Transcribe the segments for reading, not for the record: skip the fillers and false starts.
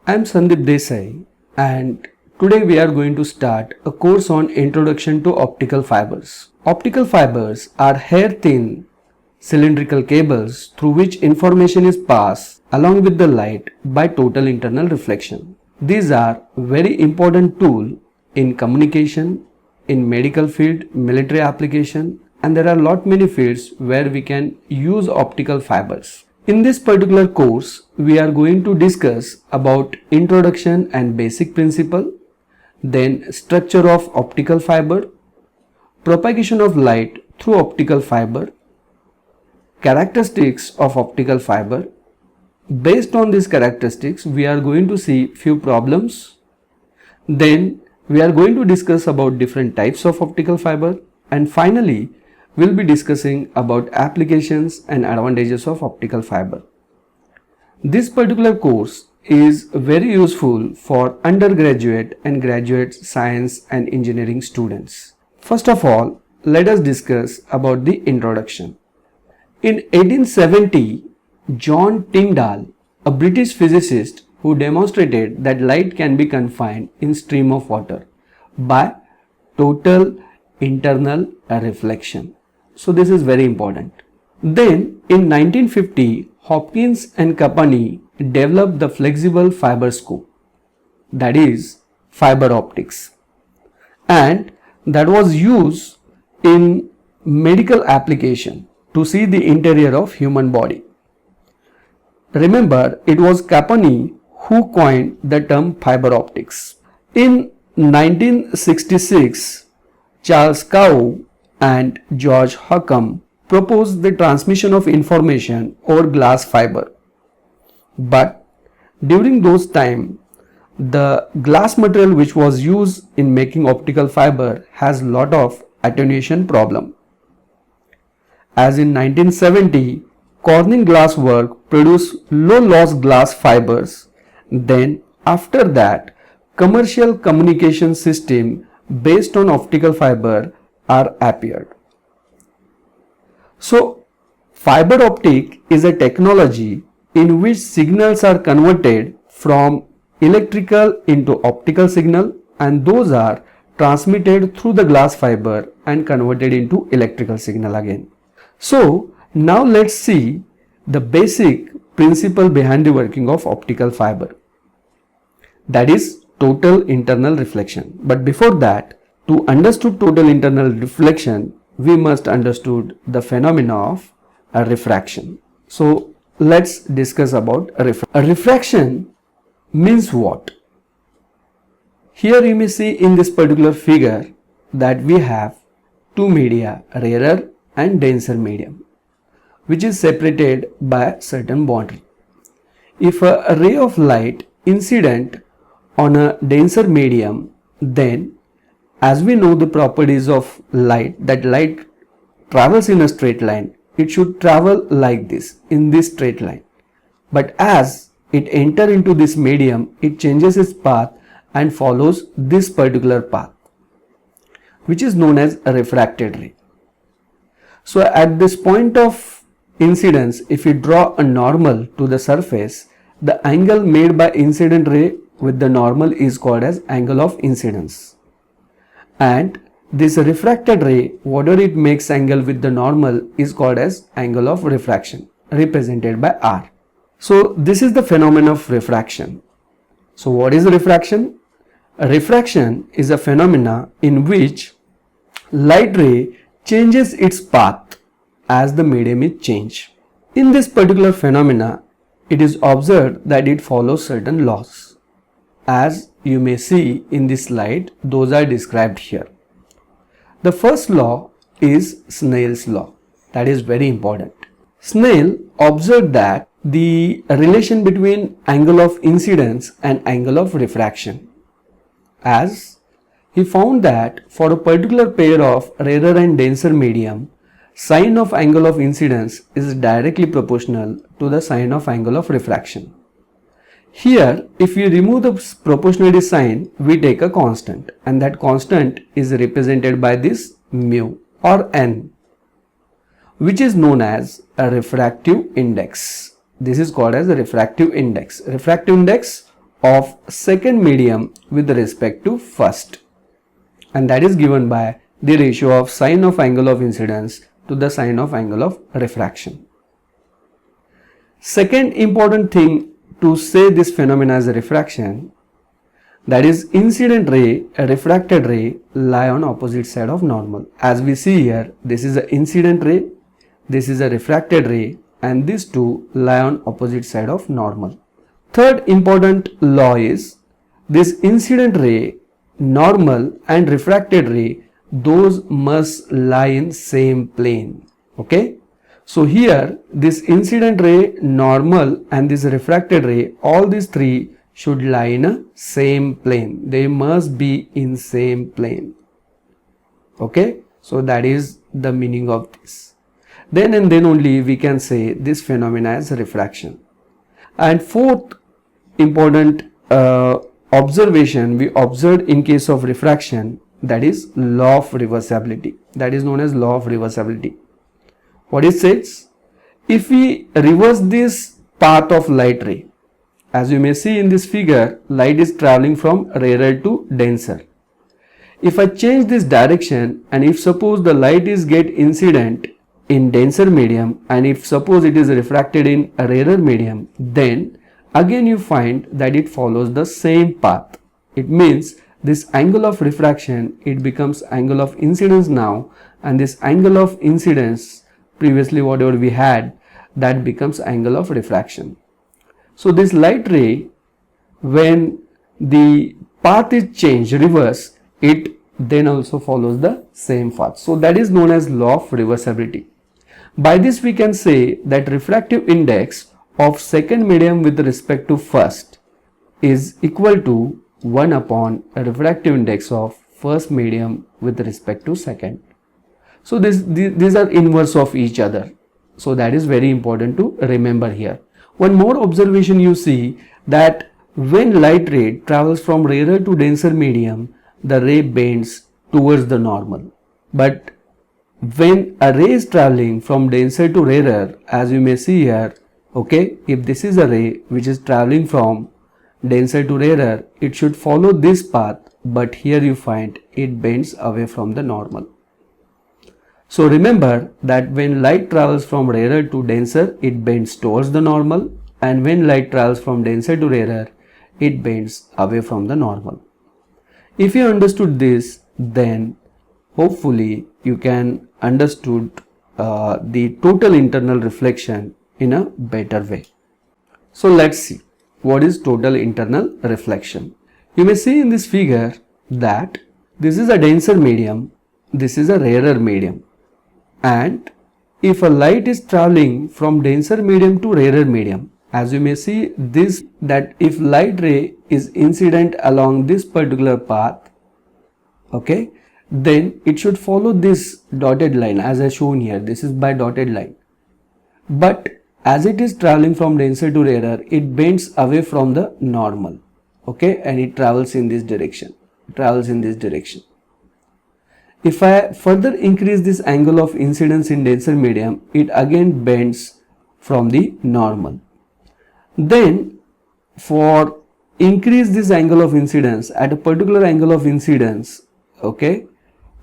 I'm Sandeep Desai and today we are going to start a course on Introduction to Optical Fibers. Optical fibers are hair-thin cylindrical cables through which information is passed along with the light by total internal reflection. These are very important tool in communication, in medical field, military application, and there are many fields where we can use optical fibers. In this particular course, we are going to discuss about introduction and basic principle, then structure of optical fiber, propagation of light through optical fiber, characteristics of optical fiber. Based on these characteristics, we are going to see few problems. Then we are going to discuss about different types of optical fiber, and finally we'll be discussing about applications and advantages of optical fiber. This particular course is very useful for undergraduate and graduate science and engineering students. First of all, let us discuss about the introduction. In 1870, John Tyndall, a British physicist who demonstrated that light can be confined in stream of water by total internal reflection. So this is very important. Then in 1950, Hopkins and company developed the flexible fiber scope, that is fiber optics, and that was used in medical application to see the interior of human body. Remember, it was Caponi who coined the term fiber optics. In 1966, Charles Cow and George Huckham proposed the transmission of information over glass fiber. But during those time, the glass material which was used in making optical fiber has lot of attenuation problem. As in 1970, Corning Glass Works produced low loss glass fibers. Then after that, commercial communication system based on optical fiber are appeared. So fiber optic is a technology in which signals are converted from electrical into optical signal, and those are transmitted through the glass fiber and converted into electrical signal again. So now let's see the basic principle behind the working of optical fiber, that is total internal reflection. But before that, to understand total internal reflection, we must understood the phenomena of refraction. So let's discuss about refraction means what? Here you may see in this particular figure that we have two media, rarer and denser medium, which is separated by certain boundary. If a ray of light incident on a denser medium, then as we know the properties of light, that light travels in a straight line, it should travel like this, in this straight line. But as it enters into this medium, it changes its path and follows this particular path, which is known as a refracted ray. So at this point of incidence, if you draw a normal to the surface, the angle made by incident ray with the normal is called as angle of incidence. And this refracted ray, whatever it makes angle with the normal, is called as angle of refraction, represented by R. So this is the phenomenon of refraction. So what is refraction? Refraction is a phenomena in which light ray changes its path as the medium is changed. In this particular phenomena, it is observed that it follows certain laws. As you may see in this slide, those are described here. The first law is Snell's law. That is very important. Snell observed that the relation between angle of incidence and angle of refraction, as he found that for a particular pair of rarer and denser medium, sine of angle of incidence is directly proportional to the sine of angle of refraction. Here, if we remove the proportionality sign, we take a constant, and that constant is represented by this mu or n, which is known as a refractive index. This is called as the refractive index. Refractive index of second medium with respect to first, and that is given by the ratio of sine of angle of incidence to the sine of angle of refraction. Second important thing to say this phenomena as a refraction, that is incident ray and refracted ray lie on opposite side of normal. As we see here, this is an incident ray, this is a refracted ray, and these two lie on opposite side of normal. Third important law is this incident ray, normal and refracted ray, those must lie in same plane. Okay. So here this incident ray, normal and this refracted ray, all these three should lie in a same plane. They must be in same plane. Okay. So that is the meaning of this. Then and then only we can say this phenomena as refraction. And fourth important observation we observed in case of refraction, that is law of reversibility. That is known as law of reversibility. What it says? If we reverse this path of light ray, as you may see in this figure, light is traveling from rarer to denser. If I change this direction, and if suppose the light is get incident in denser medium, and if suppose it is refracted in a rarer medium, then again you find that it follows the same path. It means this angle of refraction, it becomes angle of incidence now, and this angle of incidence previously whatever we had, that becomes angle of refraction. So this light ray, when the path is changed, reverse, it then also follows the same path. So that is known as law of reversibility. By this we can say that refractive index of second medium with respect to first is equal to 1 upon a refractive index of first medium with respect to second. So these are inverse of each other. So that is very important to remember here. One more observation you see, that when light ray travels from rarer to denser medium, the ray bends towards the normal. But when a ray is traveling from denser to rarer, as you may see here, okay, if this is a ray which is traveling from denser to rarer, it should follow this path, but here you find it bends away from the normal. So remember that when light travels from rarer to denser, it bends towards the normal, and when light travels from denser to rarer, it bends away from the normal. If you understood this, then hopefully you can understood the total internal reflection in a better way. So let's see what is total internal reflection. You may see in this figure that this is a denser medium, this is a rarer medium. And if a light is traveling from denser medium to rarer medium, as you may see this, that if light ray is incident along this particular path, okay, then it should follow this dotted line as I shown here. This is by dotted line. But as it is traveling from denser to rarer, it bends away from the normal, okay, and it travels in this direction. If I further increase this angle of incidence in denser medium, it again bends from the normal. Then for increase this angle of incidence at a particular angle of incidence, okay,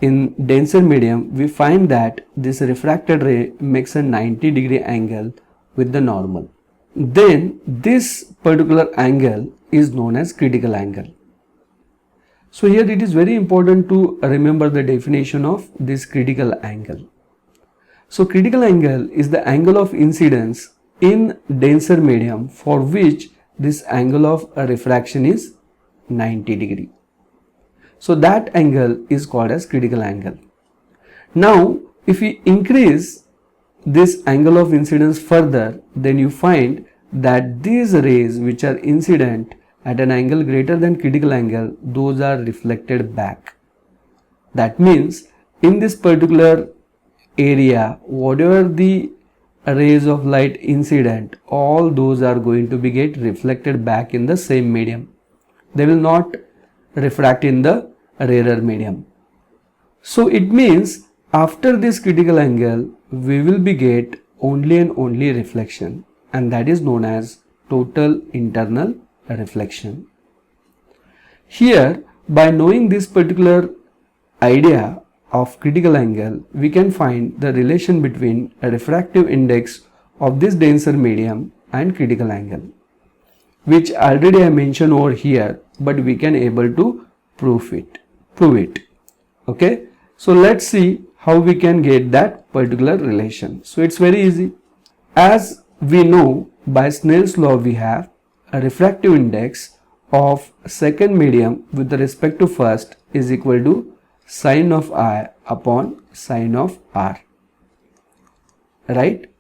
in denser medium, we find that this refracted ray makes a 90-degree angle with the normal. Then this particular angle is known as critical angle. So here it is very important to remember the definition of this critical angle. So critical angle is the angle of incidence in denser medium for which this angle of refraction is 90 degree. So that angle is called as critical angle. Now if we increase this angle of incidence further, then you find that these rays which are incident at an angle greater than critical angle, those are reflected back. That means in this particular area, whatever the rays of light incident, all those are going to be get reflected back in the same medium. They will not refract in the rarer medium. So it means after this critical angle, we will be get only and only reflection, and that is known as total internal reflection. Here, by knowing this particular idea of critical angle, we can find the relation between a refractive index of this denser medium and critical angle, which already I mentioned over here, but we can able to prove it. Okay, so let's see how we can get that particular relation. So it's very easy. As we know, by Snell's law, we have a refractive index of second medium with respect to first is equal to sine of I upon sine of R, right?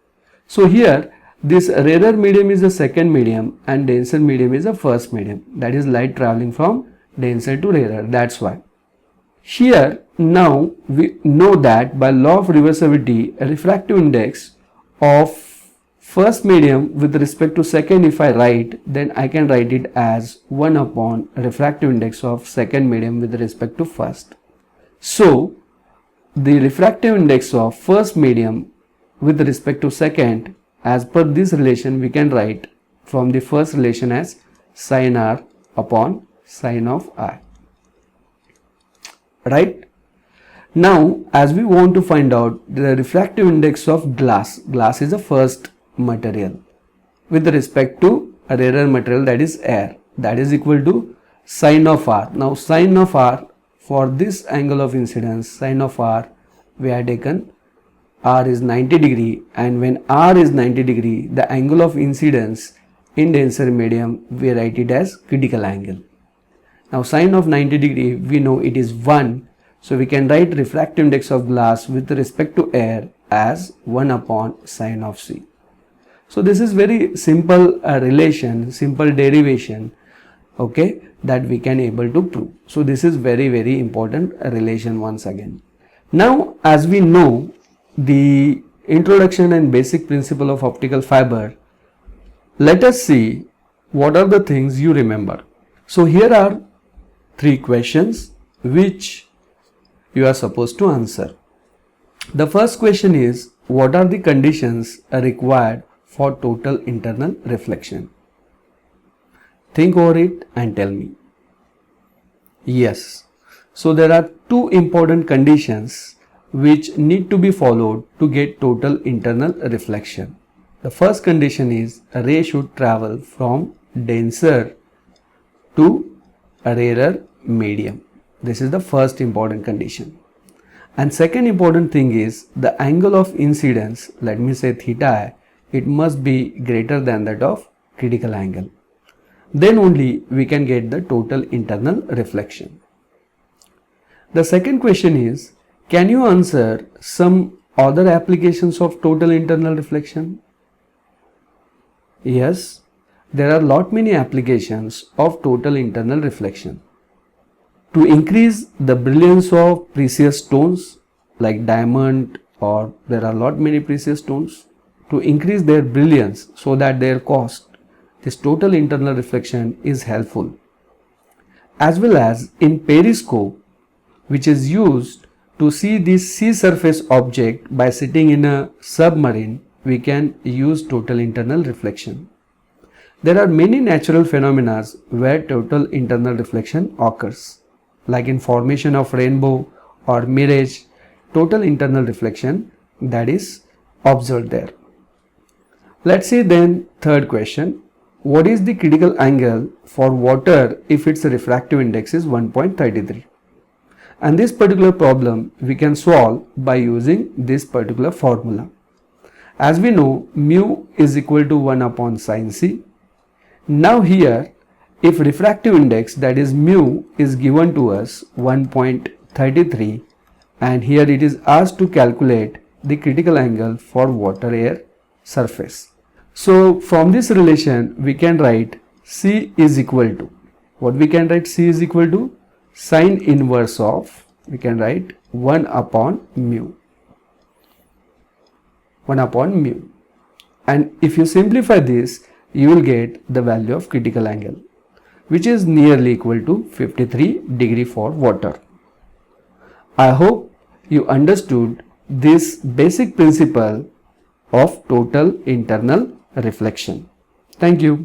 So here this rarer medium is the second medium and denser medium is the first medium, that is light traveling from denser to rarer. That's why here now we know that by law of reversibility, a refractive index of first medium with respect to second, if I write, then I can write it as 1 upon refractive index of second medium with respect to first. So the refractive index of first medium with respect to second, as per this relation, we can write from the first relation as sin R upon sine of I, right? Now as we want to find out the refractive index of glass is the first material with respect to a rarer material, that is air, that is equal to sine of R. Now sine of R, for this angle of incidence, sine of R, we have taken R is 90 degree, and when R is 90 degree, the angle of incidence in denser medium, we write it as critical angle. Now sine of 90 degree, we know it is 1, so we can write refractive index of glass with respect to air as 1 upon sine of C. So this is very simple relation, simple derivation, okay, that we can able to prove. So this is very important relation once again. Now as we know the introduction and basic principle of optical fiber, let us see what are the things you remember. So here are 3 questions which you are supposed to answer. The first question is, what are the conditions required for total internal reflection? Think over it and tell me. Yes, so there are 2 important conditions which need to be followed to get total internal reflection. The first condition is a ray should travel from denser to a rarer medium. This is the first important condition. And second important thing is the angle of incidence, let me say theta I, it must be greater than that of critical angle. Then only we can get the total internal reflection. The second question is, can you answer some other applications of total internal reflection? Yes, there are many applications of total internal reflection. To increase the brilliance of precious stones like diamond, or there are many precious stones, to increase their brilliance so that their cost, this total internal reflection is helpful. As well as in periscope, which is used to see this sea surface object by sitting in a submarine, we can use total internal reflection. There are many natural phenomena where total internal reflection occurs, like in formation of rainbow or mirage, total internal reflection that is observed there. Let's see then third question. What is the critical angle for water if its refractive index is 1.33? And this particular problem we can solve by using this particular formula. As we know, mu is equal to 1 upon sine C. Now here, if refractive index, that is mu, is given to us 1.33, and here it is asked to calculate the critical angle for water air surface. So from this relation we can write C is equal to, what we can write? C is equal to sine inverse of, we can write 1 upon mu. 1 upon mu. And if you simplify this, you will get the value of critical angle, which is nearly equal to 53 degree for water. I hope you understood this basic principle of total internal reflection. Thank you.